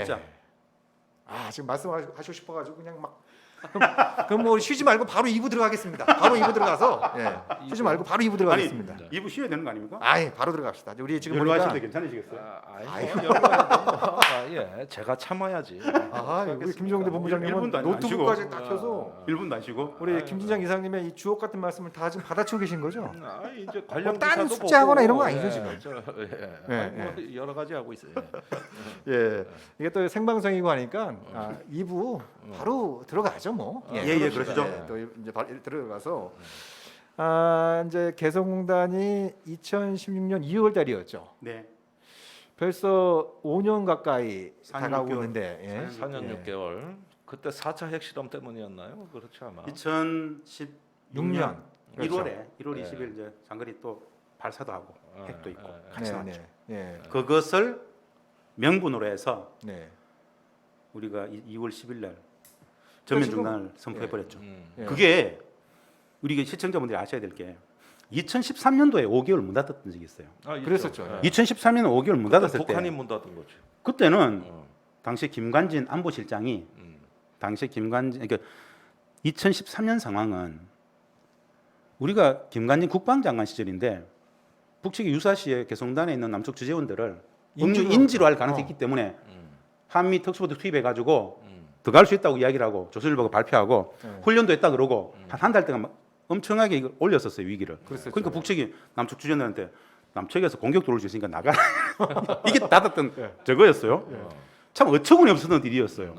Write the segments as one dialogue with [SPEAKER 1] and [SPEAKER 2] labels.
[SPEAKER 1] 진짜.
[SPEAKER 2] 지금 말씀하시고 싶어가지고 그냥 막 그럼 뭐 쉬지 말고 바로 2부 들어가겠습니다. 바로 2부 들어가서 쉬지 말고 바로 2부 들어가겠습니다.
[SPEAKER 1] 아니 2부 쉬어야 되는 거 아닙니까?
[SPEAKER 2] 바로 들어갑시다. 우리 지금
[SPEAKER 1] 연로하신데 괜찮으시겠어요?
[SPEAKER 3] 예, 제가 참아야지.
[SPEAKER 2] 우리 김종대 본부장님은
[SPEAKER 1] 1분도 안
[SPEAKER 2] 노트북까지 딱 켜서
[SPEAKER 1] 1분도 안 쉬고
[SPEAKER 2] 우리 김진장 이사님의 이 주옥 같은 말씀을 다 지금 받아치고 계신 거죠?
[SPEAKER 3] 이제 관련
[SPEAKER 2] 다른
[SPEAKER 3] 기사도
[SPEAKER 2] 숙제하거나
[SPEAKER 3] 보고,
[SPEAKER 2] 이런 거 아니죠, 지금?
[SPEAKER 3] 뭐 여러 가지 하고 있어요.
[SPEAKER 2] 이게 또 생방송이고 하니까 2부 바로 들어가죠, 뭐.
[SPEAKER 1] 그러시죠.
[SPEAKER 2] 또 이제 바로 들어가서 이제 개성공단이 2016년 2월 달이었죠.
[SPEAKER 1] 네.
[SPEAKER 2] 벌써 5년 가까이
[SPEAKER 1] 4년
[SPEAKER 2] 다가오고
[SPEAKER 1] 6개월.
[SPEAKER 2] 있는데
[SPEAKER 3] 4년 6개월. 그때 4차 핵실험 때문이었나요? 그렇지 아마.
[SPEAKER 1] 2016년
[SPEAKER 2] 6년
[SPEAKER 1] 1월에 1월
[SPEAKER 3] 네.
[SPEAKER 1] 20일 이제 장거리 또 발사도 하고 핵도 있고 같이 나왔죠.
[SPEAKER 2] 그것을
[SPEAKER 1] 그것을 명분으로 해서
[SPEAKER 2] 네.
[SPEAKER 1] 우리가 2월 10일 날 전면
[SPEAKER 2] 지금-
[SPEAKER 1] 중단을 선포해 버렸죠.
[SPEAKER 2] 예.
[SPEAKER 1] 그게 우리 시청자분들이 아셔야 될 게 2013년도에 5개월 문 닫았던 적이 있어요.
[SPEAKER 2] 그랬었죠.
[SPEAKER 1] 2013년에 5개월 문 닫았을 때
[SPEAKER 3] 북한이 문 닫은 거죠.
[SPEAKER 1] 그때는
[SPEAKER 3] 어.
[SPEAKER 1] 당시 김관진 안보실장이 당시 그러니까 2013년 상황은 우리가 김관진 국방장관 시절인데 북측이 유사시에 개성단에 있는 남쪽 주재원들을 인지로 할 가능성이 있기 때문에 한미 특수부대 투입해 가지고 들어갈 수 있다고 이야기를 하고 조선일보가 발표하고 훈련도 했다 그러고 한 달 동안 막 엄청나게 이걸 올렸었어요, 위기를. 그러니까 북측이 남측 주재원들한테 남측에서 공격 들어올 수 있으니까 나가라. 이게 닫았던 저거였어요. 참 어처구니 없었던 일이었어요.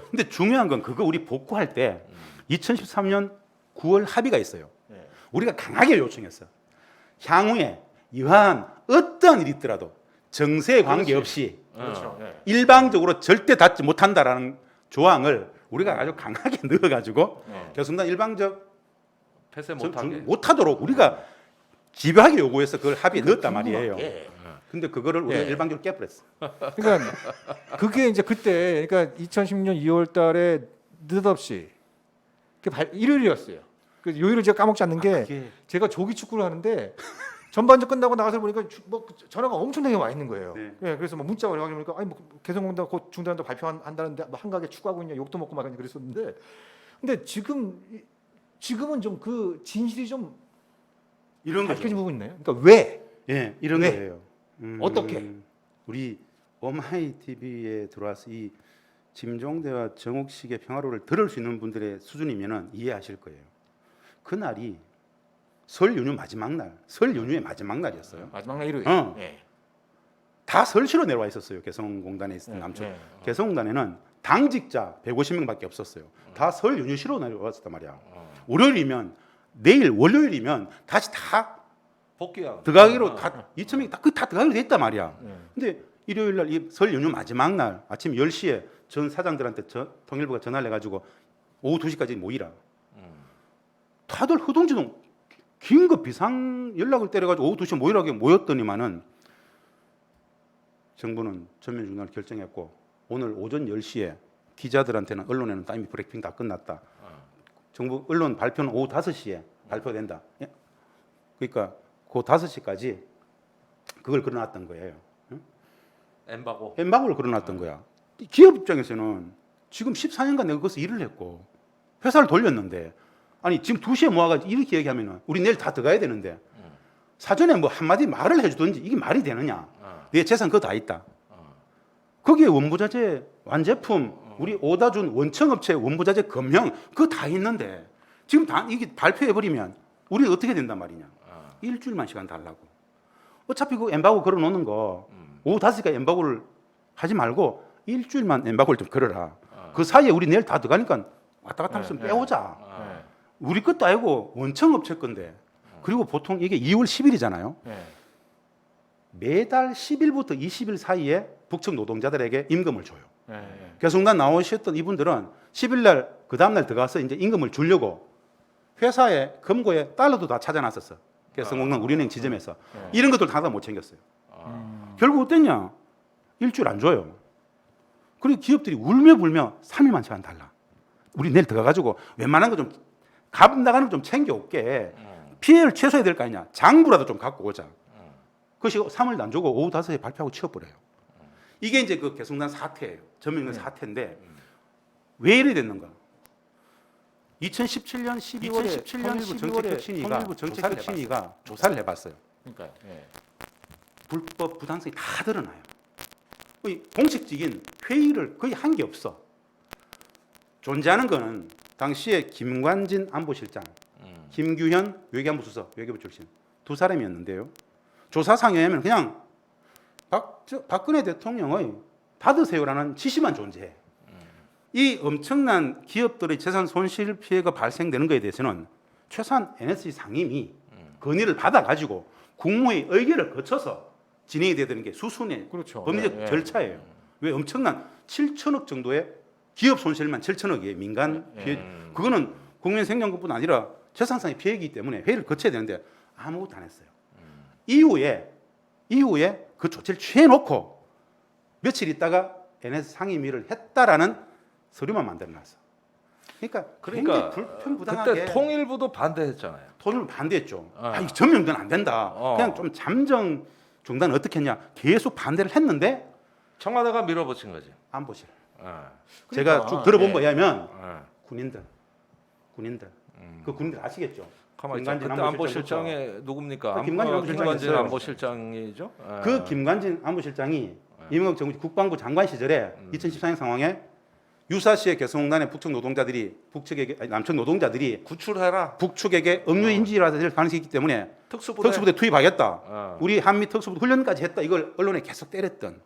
[SPEAKER 1] 근데 중요한 건 그거 우리 복구할 때 2013년 9월 합의가 있어요. 우리가 강하게 요청했어. 향후에 이러한 어떤 일이 있더라도 정세에 관계없이
[SPEAKER 2] 그렇죠.
[SPEAKER 1] 일방적으로 절대 닫지 못한다라는 조항을 우리가 아주 강하게 넣어가지고 개성단 일방적
[SPEAKER 3] 폐쇄 못하게.
[SPEAKER 1] 못하도록 우리가 집요하게 요구해서 그걸 합의에 넣었단 말이에요. 근데 그거를 우리가
[SPEAKER 2] 예.
[SPEAKER 1] 일방적으로 깨버렸어.
[SPEAKER 2] 그러니까 그게 이제 그때 그러니까 2016년 2월 달에 느닷없이 일요일이었어요. 그 요일을 제가 까먹지 않는 게
[SPEAKER 1] 그게
[SPEAKER 2] 제가 조기 축구를 하는데 전반전 끝나고 나가서 보니까 뭐 전화가 엄청나게 와 있는 거예요.
[SPEAKER 1] 네.
[SPEAKER 2] 그래서 뭐 문자가 와서 보니까 아니 뭐 개성공단 곧 중단한다고 발표한다는데 뭐 한가하게 축구하고 있냐 욕도 먹고 막 그랬었는데 근데 지금은 좀 그 진실이 좀
[SPEAKER 1] 이런 거죠.
[SPEAKER 2] 밝혀진 부분 있나요? 그러니까 왜?
[SPEAKER 1] 예, 이런
[SPEAKER 2] 왜?
[SPEAKER 1] 거예요.
[SPEAKER 2] 어떻게?
[SPEAKER 1] 우리 오마이 TV에 들어와서 이 김종대와 정옥식의 평화로를 들을 수 있는 분들의 수준이면은 이해하실 거예요. 그날이 설 연휴 마지막 날, 설 연휴의 마지막 날이었어요.
[SPEAKER 2] 마지막 날 일요일.
[SPEAKER 1] 어.
[SPEAKER 2] 예.
[SPEAKER 1] 다 설치로 내려와 있었어요. 개성공단에 있었던 남쪽. 개성공단에는 당직자 150명밖에 없었어요. 다 설 연휴 쉬러 내려왔었단 말이야. 월요일이면 내일 월요일이면 다시 다
[SPEAKER 3] 복귀하고
[SPEAKER 1] 들어가기로 다 2,000명이 다 들어가기로 됐단 말이야.
[SPEAKER 2] 예.
[SPEAKER 1] 근데 일요일 날 이 설 연휴 마지막 날 아침 10시에 전 사장들한테 통일부가 전화를 해가지고 오후 2시까지 모이라. 다들 허둥지둥 긴급 비상 연락을 때려가지고 오후 2시에 모이라고 모였더니만은 정부는 전면 중단을 결정했고 오늘 오전 10시에 기자들한테는 언론에는 이미 브리핑 다 끝났다. 정부 언론 발표는 오후 5시에 발표된다. 예? 그러니까 그 5시까지 그걸 걸어놨던 거예요. 엠바고를 걸어놨던 거야. 기업 입장에서는 지금 14년간 내가 거기서 일을 했고 회사를 돌렸는데 아니 지금 2시에 모아가지고 이렇게 얘기하면은 우리 내일 다 들어가야 되는데 사전에 뭐 한마디 말을 해주든지 이게 말이 되느냐. 내 재산 그거 다 있다. 거기에 원부자재 완제품 우리 오다준 원청업체 원부자재 검형 그거 다 있는데 지금 다 이게 발표해버리면 우리 어떻게 된단 말이냐. 일주일만 시간 달라고. 어차피 그 엠바고 걸어놓는 거 오후 5시까지 엠바고를 하지 말고 일주일만 엠바고를 좀 걸어라. 그 사이에 우리 내일 다 들어가니까 왔다 갔다 하면서 빼오자. 우리 것도 아니고 원청업체 건데. 그리고 보통 이게 2월 10일이잖아요. 매달 10일부터 20일 사이에 북측 노동자들에게 임금을 줘요. 개성단 나오셨던 이분들은 10일 날 그 다음 날 들어가서 이제 임금을 주려고 회사에 금고에 달러도 다 찾아놨었어. 개성공단 우리은행 지점에서 이런 것들 다 못 챙겼어요. 결국 어땠냐? 일주일 안 줘요. 그리고 기업들이 울며 불며 3일만 시간 달라. 우리 내일 들어가가지고 웬만한 거 좀 값 나가는 거 좀 챙겨올게. 피해를 최소화해야 될 거 아니냐. 장부라도 좀 갖고 오자. 그것이 3일도 안 주고 오후 5시에 발표하고 치워버려요. 이게 이제 그 개성단 사태예요. 전면 사태인데 왜 이래 됐는가? 2017년 12월에 통일부 정책局친위가 조사를 해봤어요.
[SPEAKER 2] 그러니까요. 예.
[SPEAKER 1] 불법 부당성이 다 드러나요. 거의 공식적인 회의를 거의 한 게 없어. 존재하는 거는 당시에 김관진 안보실장, 김규현 외교안보 수석, 외교부 출신 두 사람이었는데요. 조사상에 의하면 그냥 박근혜 대통령의 받으세요라는 지시만 존재해. 이 엄청난 기업들의 재산 손실 피해가 발생되는 것에 대해서는 최소한 NSC 상임이 건의를 받아가지고 국무회의 의결을 거쳐서 진행이 돼야 되는 게 수순의
[SPEAKER 2] 그렇죠.
[SPEAKER 1] 법리적
[SPEAKER 2] 예, 예.
[SPEAKER 1] 절차예요. 왜 엄청난 7천억 정도의 기업 손실만 7천억이에요. 민간 피해. 그거는 국민 생명뿐 아니라 재산상의 피해이기 때문에 회의를 거쳐야 되는데 아무것도 안 했어요. 이후에 그 조치를 취해놓고 며칠 있다가 NS 상임위를 했다라는 서류만 만들어놨어. 그러니까 굉장히 불편부당하게
[SPEAKER 3] 그때 통일부도 반대했잖아요.
[SPEAKER 1] 통일부 반대했죠. 이 전면전 안 된다. 그냥 좀 잠정 중단 어떻게 했냐. 계속 반대를 했는데
[SPEAKER 3] 청와대가 밀어붙인 거지.
[SPEAKER 1] 안보실.
[SPEAKER 3] 아,
[SPEAKER 1] 제가 쭉 들어본 거에 하면
[SPEAKER 3] 아.
[SPEAKER 1] 군인들 그 군인들 아시겠죠?
[SPEAKER 3] 가만히 있자.
[SPEAKER 1] 김관진
[SPEAKER 3] 그때 안보실장이 누굽니까?
[SPEAKER 1] 김관진 안보실장이었어요.
[SPEAKER 3] 안보실장이죠. 아.
[SPEAKER 1] 그 김관진 안보실장이 이명박 정부 국방부 장관 시절에 2014년 상황에 유사시의 개성공단의 북측 노동자들이 남측 노동자들이
[SPEAKER 3] 구출해라.
[SPEAKER 1] 북측에게 억류 인질화 될 가능성이 있기 때문에 특수부대 투입하겠다. 우리 한미 특수부대 훈련까지 했다. 이걸 언론에 계속 때렸던.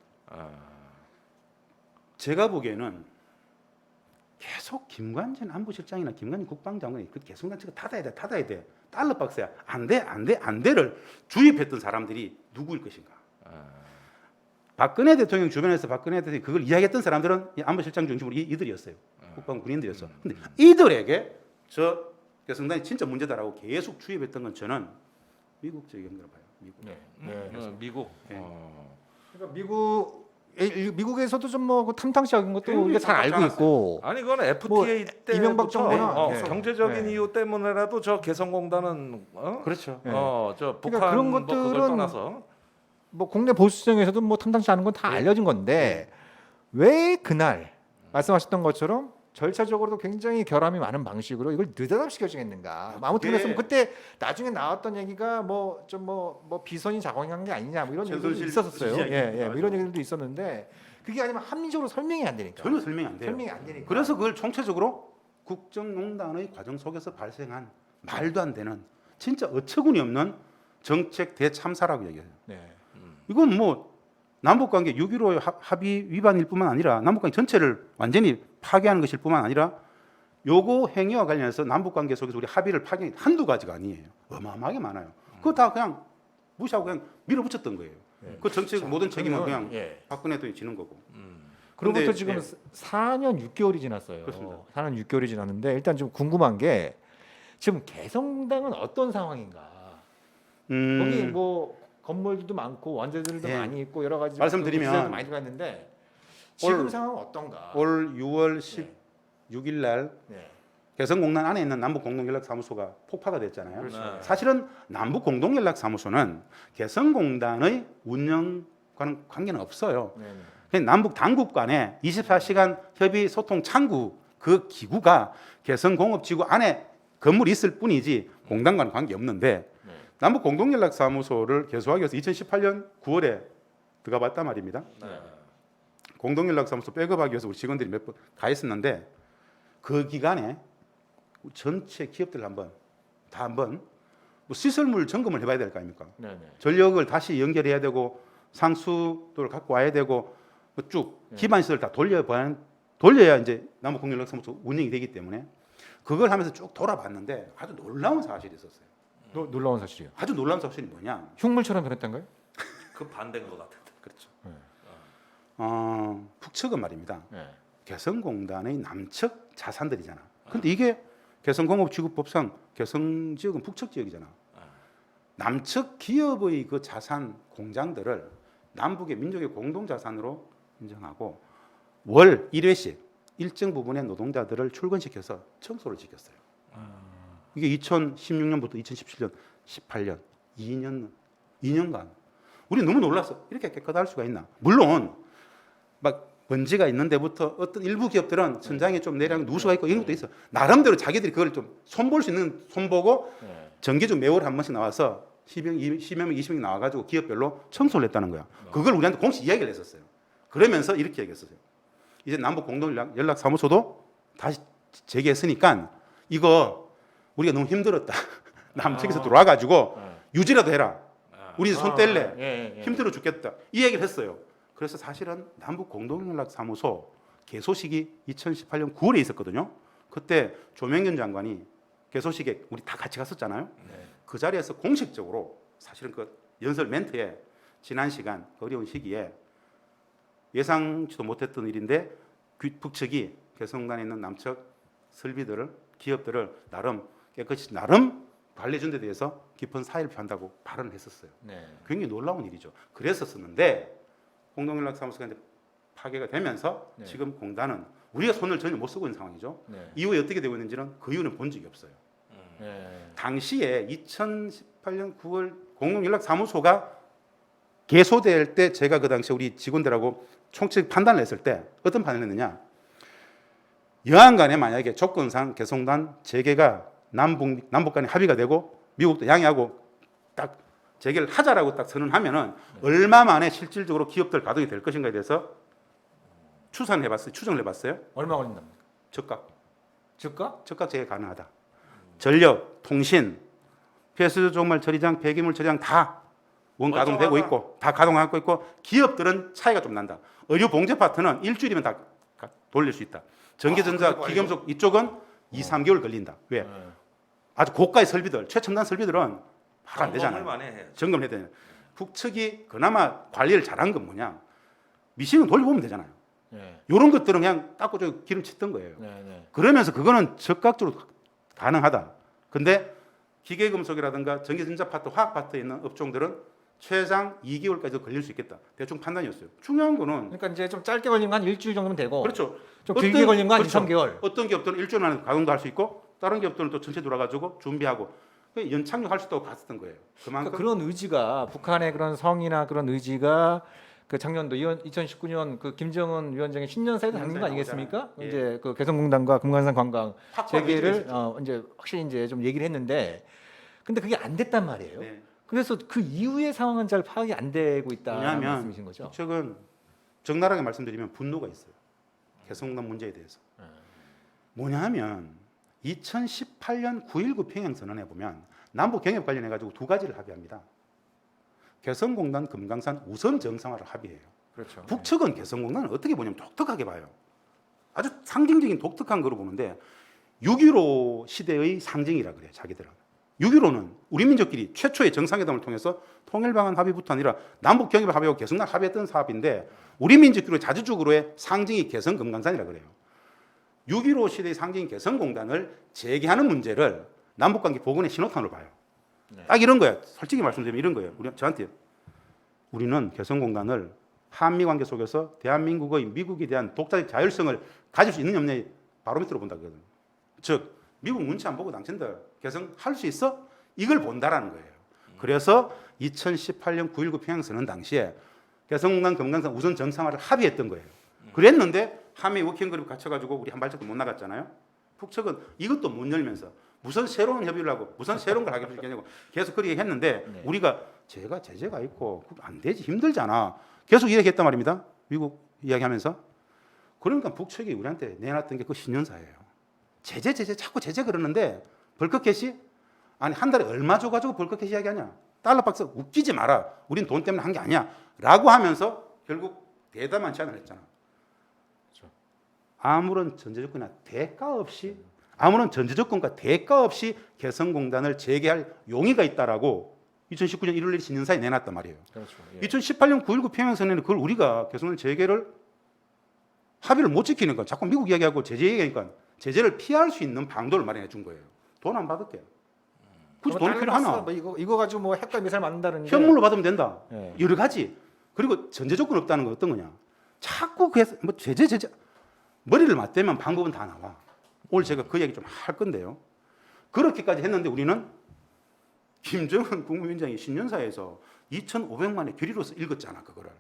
[SPEAKER 1] 제가 보기에는 계속 김관진 안보실장이나 김관진 국방장관이 그 개성공단 측을 닫아야 돼. 달러 박스야. 안 돼를 주입했던 사람들이 누구일 것인가? 박근혜 대통령 주변에서 박근혜 대통령이 그걸 이야기했던 사람들은 이 안보실장 중심으로 이들이었어요. 국방 군인들이었어. 근데 이들에게 저 개성공단이 진짜 문제다라고 계속 주입했던 건 저는 미국적인 거라고 봐요. 미국.
[SPEAKER 2] 네.
[SPEAKER 3] 미국.
[SPEAKER 1] 네.
[SPEAKER 2] 그러니까 미국에서도 좀 뭐 탐탁시 여긴 것도
[SPEAKER 1] 굉장히
[SPEAKER 2] 우리가 잘 알고
[SPEAKER 1] 탐탁지
[SPEAKER 2] 있고.
[SPEAKER 3] 아니 그건 FTA
[SPEAKER 2] 뭐
[SPEAKER 3] 때부터
[SPEAKER 2] 이명박 정부나 네.
[SPEAKER 3] 경제적인
[SPEAKER 2] 네.
[SPEAKER 3] 이유 때문에라도 저 개성공단은
[SPEAKER 1] 그렇죠.
[SPEAKER 2] 네.
[SPEAKER 3] 저 북한
[SPEAKER 2] 그러니까 그런
[SPEAKER 3] 뭐 그걸
[SPEAKER 2] 것들은
[SPEAKER 3] 떠나서
[SPEAKER 2] 뭐 국내 보수정에서도 뭐 탐탁시 않은 건 다 알려진 건데 왜 그날 말씀하셨던 것처럼 절차적으로도 굉장히 결함이 많은 방식으로 이걸 느닷없이겨지겠는가? 아무튼 그래서 뭐 그때 나중에 나왔던 얘기가 뭐 좀 뭐 비선이 작용한 게 아니냐 뭐 이런 얘기도 있었었어요. 뭐 이런 얘기들도 있었는데 그게 아니면 합리적으로 설명이 안 되니까.
[SPEAKER 1] 전혀 설명이 안 돼요.
[SPEAKER 2] 설명이 안 되니까.
[SPEAKER 1] 그래서 그걸 총체적으로 국정농단의 과정 속에서 발생한 말도 안 되는 진짜 어처구니 없는 정책 대참사라고 얘기해요.
[SPEAKER 2] 네.
[SPEAKER 1] 이건 뭐 남북관계 6.15 합의 위반일 뿐만 아니라 남북관계 전체를 완전히 파괴하는 것일 뿐만 아니라 요거 행위와 관련해서 남북관계 속에서 우리 합의를 파괴한 한두 가지가 아니에요. 어마어마하게 많아요. 그거 다 그냥 무시하고 그냥 밀어붙였던 거예요. 그 정책 모든 책임은 그냥 박근혜 대통령이 지는 거고.
[SPEAKER 2] 그로부터
[SPEAKER 1] 근데,
[SPEAKER 2] 지금
[SPEAKER 1] 예.
[SPEAKER 2] 4년 6개월이 지났어요.
[SPEAKER 1] 그렇습니다.
[SPEAKER 2] 4년 6개월이 지났는데 일단 좀 궁금한 게 지금 개성공단은 어떤 상황인가? 거기 뭐 건물들도 많고 원자들도
[SPEAKER 1] 예.
[SPEAKER 2] 많이 있고 여러 가지
[SPEAKER 1] 말씀드리면
[SPEAKER 2] 기사도 많이 들어갔는데 지금
[SPEAKER 1] 올-
[SPEAKER 2] 상황은 어떤가?
[SPEAKER 1] 올 6월 16일 날
[SPEAKER 2] 네.
[SPEAKER 1] 개성공단 안에 있는 남북공동연락사무소가 폭파가 됐잖아요.
[SPEAKER 2] 그렇죠.
[SPEAKER 3] 네.
[SPEAKER 1] 사실은 남북공동연락사무소는 개성공단의 운영과는 관계는 없어요.
[SPEAKER 2] 네. 네.
[SPEAKER 1] 그냥 남북 당국 간의 24시간 협의 소통 창구 그 기구가 개성공업지구 안에 건물이 있을 뿐이지 공단과는 관계 없는데
[SPEAKER 2] 네.
[SPEAKER 1] 남북 공동연락사무소를 개소하기 위해서 2018년 9월에 들어가 봤단 말입니다.
[SPEAKER 3] 네.
[SPEAKER 1] 공동연락사무소 백업하기 위해서 우리 직원들이 몇 번 가 있었는데 그 기간에 전체 기업들 한번 뭐 시설물 점검을 해봐야 될 거 아닙니까?
[SPEAKER 2] 네. 네.
[SPEAKER 1] 전력을 다시 연결해야 되고 상수도를 갖고 와야 되고 뭐쭉 기반 시설 다 돌려야 이제 남북 공동연락사무소 운영이 되기 때문에 그걸 하면서 쭉 돌아봤는데 아주 놀라운 사실이 있었어요.
[SPEAKER 2] 놀라운 사실이요.
[SPEAKER 1] 아주 놀라운 사실이 뭐냐?
[SPEAKER 2] 흉물처럼 변했던가요?
[SPEAKER 3] 그 반대인 것 같은데.
[SPEAKER 1] 그렇죠.
[SPEAKER 2] 네.
[SPEAKER 1] 북측은 말입니다.
[SPEAKER 2] 네.
[SPEAKER 1] 개성공단의 남측 자산들이잖아. 근데 이게 개성공업지구법상 개성지역은 북측 지역이잖아. 남측 기업의 그 자산 공장들을 남북의 민족의 공동자산으로 인정하고 월 1회씩 일정 부분의 노동자들을 출근시켜서 청소를 시켰어요. 이게 2016년부터 2017년, 18년, 2년간 우리 너무 놀랐어. 이렇게 깨끗할 수가 있나? 물론 막 먼지가 있는 데부터 어떤 일부 기업들은 천장에 좀 내려간 누수가 있고 이런 것도 있어. 나름대로 자기들이 그걸 좀 손볼 수 있는 손보고
[SPEAKER 2] 네.
[SPEAKER 1] 정기적 매월 한 번씩 나와서 10여 명, 20명 나와가지고 기업별로 청소를 했다는 거야. 그걸 우리한테 공식 이야기를 했었어요. 그러면서 이렇게 얘기했어요. 이제 남북 공동연락사무소도 다시 재개했으니까 이거 우리가 너무 힘들었다. 남측에서 들어와가지고 유지라도 해라. 우리 손 뗄래.
[SPEAKER 2] 예.
[SPEAKER 1] 힘들어 죽겠다. 이 얘기를 했어요. 그래서 사실은 남북 공동연락사무소 개소식이 2018년 9월에 있었거든요. 그때 조명균 장관이 개소식에 우리 다 같이 갔었잖아요. 그 자리에서 공식적으로 사실은 그 연설 멘트에 지난 시간 그 어려운 시기에 예상치도 못했던 일인데 북측이 개성공단에 있는 남측 설비들을 기업들을 나름 깨끗이 나름 관리해 준 데 대해서 깊은 사의를 표한다고 발언을 했었어요.
[SPEAKER 2] 네.
[SPEAKER 1] 굉장히 놀라운 일이죠. 그랬었는데 공동연락사무소가 이제 파괴가 되면서
[SPEAKER 2] 네.
[SPEAKER 1] 지금 공단은 우리가 손을 전혀 못 쓰고 있는 상황이죠.
[SPEAKER 2] 네.
[SPEAKER 1] 이후에 어떻게 되고 있는지는 그 이유는 본 적이 없어요.
[SPEAKER 2] 네.
[SPEAKER 1] 당시에 2018년 9월 공동연락사무소가 개소될 때 제가 그 당시에 우리 직원들하고 총칙 판단을 했을 때 어떤 판단을 했느냐. 여한 간에 만약에 조건상 개성단 재개가 남북 간에 합의가 되고 미국도 양해하고 딱 재개를 하자라고 딱 선언하면은 얼마 만에 실질적으로 기업들 가동이 될 것인가에 대해서 추정을 해봤어요.
[SPEAKER 2] 얼마 걸린답니까?
[SPEAKER 1] 즉각
[SPEAKER 2] 즉각?
[SPEAKER 1] 재개 가능하다. 전력, 통신, 폐수 종말 처리장, 폐기물 처리장 다 원가동되고 있고 다 가동하고 있고 기업들은 차이가 좀 난다. 의료 봉제 파트는 일주일이면 다 돌릴 수 있다. 전기전자, 기금속 이쪽은 2-3개월 걸린다. 왜?
[SPEAKER 2] 네.
[SPEAKER 1] 아주 고가의 설비들, 최첨단 설비들은 바로 안 되잖아요.
[SPEAKER 3] 많이 해야죠.
[SPEAKER 1] 점검해야 되잖아요. 북측이 그나마 관리를 잘한 건 뭐냐? 미싱은 돌려보면 되잖아요.
[SPEAKER 2] 네.
[SPEAKER 1] 이런 것들은 그냥 닦고 저 기름 쳤던 거예요.
[SPEAKER 2] 네.
[SPEAKER 1] 그러면서 그거는 즉각적으로 가능하다. 근데 기계금속이라든가 전기전자 파트, 화학 파트에 있는 업종들은 최장 2개월까지도 걸릴 수 있겠다. 대충 판단이었어요. 중요한 거는
[SPEAKER 2] 그러니까 이제 좀 짧게 걸린 건 한 일주일 정도면 되고
[SPEAKER 1] 그렇죠.
[SPEAKER 2] 좀 길게 걸린 건 한
[SPEAKER 1] 그렇죠.
[SPEAKER 2] 2-3개월.
[SPEAKER 1] 어떤 기업들은 일주일 안에 가동도 할 수 있고 다른 기업들은 또 전체 돌아가지고 준비하고 연착륙할 수도 봤었던 거예요. 그만큼
[SPEAKER 2] 그러니까 그런 의지가 북한의 그런 성이나 그런 의지가 그 작년도 2019년 그 김정은 위원장의 신년사에도 담긴 거 아니겠습니까?
[SPEAKER 1] 나오잖아요. 예.
[SPEAKER 2] 이제 그 개성공단과 금강산 관광
[SPEAKER 1] 확고하게
[SPEAKER 2] 재개를
[SPEAKER 1] 해주겠죠.
[SPEAKER 2] 이제 확실히 이제 좀 얘기를 했는데 근데 그게 안 됐단 말이에요.
[SPEAKER 1] 네.
[SPEAKER 2] 그래서 그 이후의 상황은 잘 파악이 안 되고 있다는
[SPEAKER 1] 왜냐하면
[SPEAKER 2] 말씀이신 거죠.
[SPEAKER 1] 북측은 적나라하게 말씀드리면 분노가 있어요. 개성공단 문제에 대해서. 뭐냐 하면 2018년 9.19 평양선언에 보면 남북 경협 관련해 가지고 두 가지를 합의합니다. 개성공단 금강산 우선 정상화를 합의해요.
[SPEAKER 2] 그렇죠.
[SPEAKER 1] 북측은 개성공단을 어떻게 보냐면 독특하게 봐요. 아주 상징적인 독특한 거로 보는데 6.15 시대의 상징이라 그래요. 자기들은. 6.15는 우리 민족끼리 최초의 정상회담을 통해서 통일방안 합의부터 아니라 남북 경협 합의하고 개성난 합의했던 사업인데 우리 민족끼리 자주적으로의 상징이 개성금강산이라 그래요. 6.15 시대의 상징인 개성공단을 재개하는 문제를 남북관계 복원의 신호탄으로 봐요. 딱 이런 거예요. 솔직히 말씀드리면 이런 거예요. 우리는 개성공단을 한미관계 속에서 대한민국의 미국에 대한 독자적 자율성을 가질 수 있는 없냐의 바로미터로 본다거든요. 즉 미국 눈치 안 보고 당신들 개성할 수 있어? 이걸 본다라는 거예요. 그래서 2018년 9.19 평양선언 당시에 개성공단 금강산 우선 정상화를 합의했던 거예요. 그랬는데 한미 워킹그룹 갇혀가지고 우리 한 발짝도 못 나갔잖아요. 북측은 이것도 못 열면서 무슨 새로운 협의를 하고 무슨 새로운 걸 하겠냐고 계속 그렇게 했는데
[SPEAKER 2] 네.
[SPEAKER 1] 우리가 제재가 있고 안 되지 힘들잖아. 계속 이야기했단 말입니다. 미국 이야기하면서. 그러니까 북측이 우리한테 내놨던 게 그 신년사예요. 제재 자꾸 제재 그러는데 벌크캐시 아니 한 달에 얼마 줘가지고 벌크캐시 이야기하냐. 달러 박스 웃기지 마라. 우린 돈 때문에 한 게 아니야. 라고 하면서 결국 대담한 제안을 했잖아. 아무런 전제조건이나 대가 없이 아무런 전제조건과 대가 없이 개성공단을 재개할 용의가 있다라고 2019년 1월 1일 신년사에 내놨단 말이에요.
[SPEAKER 2] 그렇죠. 예.
[SPEAKER 1] 2018년 9.19 평양선언에는 그걸 우리가 개성공단 재개를 합의를 못 지키는 건 자꾸 미국 이야기하고 제재 얘기하니까 제재를 피할 수 있는 방도를 마련해 준 거예요. 돈 안 받을게. 굳이 돈이 필요하나?
[SPEAKER 2] 뭐 이거 가지고 뭐 핵과 미사일 만든다는
[SPEAKER 1] 현물로 받으면 된다.
[SPEAKER 2] 예.
[SPEAKER 1] 여러 가지. 그리고 전제 조건 없다는 건 어떤 거냐? 자꾸 뭐 제재 머리를 맞대면 방법은 다 나와. 오늘 제가 그 얘기 좀 할 건데요. 그렇게까지 했는데 우리는 김정은 국무위원장이 신년사에서 2,500만의 결의로서 읽었잖아 그거를.